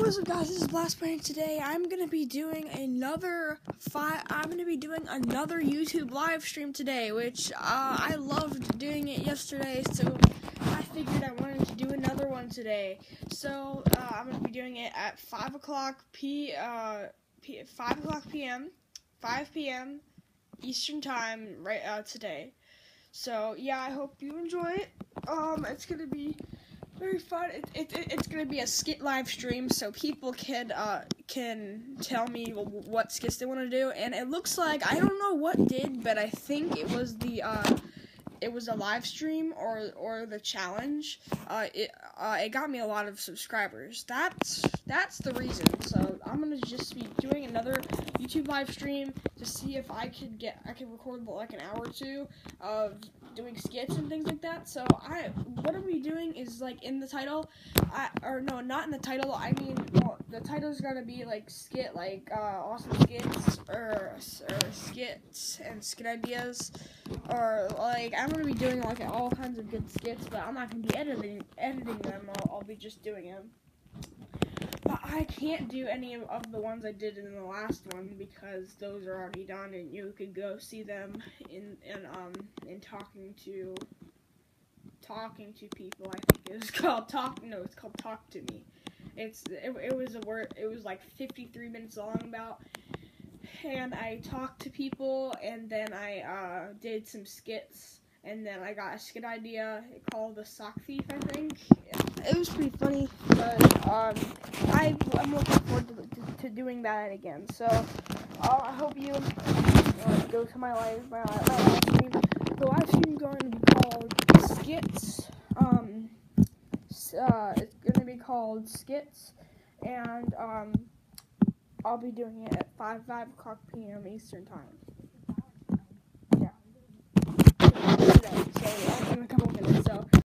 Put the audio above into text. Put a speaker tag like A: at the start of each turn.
A: What's up, guys? This is Blast Brain. Today I'm gonna be doing another YouTube live stream today, which I loved doing it yesterday, so I figured I wanted to do another one today. So I'm gonna be doing it at 5 p.m. Eastern Time today. So yeah, I hope you enjoy it. It's gonna be very fun. It's gonna be a skit live stream, so people can tell me what skits they want to do. And it looks like, I don't know what did, but I think it was a live stream or the challenge. It got me a lot of subscribers. That's the reason. So I'm gonna just be doing another YouTube live stream to see if I can record like an hour or two of doing skits and things like that. So what I'm doing is like in the title, not in the title. I mean, well, the title's gonna be like skit, like awesome skits or skits and skit ideas, or like I'm gonna be doing like all kinds of good skits, but I'm not gonna be editing them. I'll be just doing them. But I can't do any of the ones I did in the last one because those are already done, and you could go see them in talking to people. I think it was called it's called Talk to Me. It was like 53 minutes long about, and I talked to people, and then I did some skits, and then I got a skit idea called The Sock Thief, I think. It was pretty funny, but I'm looking forward to doing that again. So I hope you go to my live stream. The live stream is going to be called Skits. It's going to be called Skits, and I'll be doing it at 5 o'clock p.m. Eastern Time.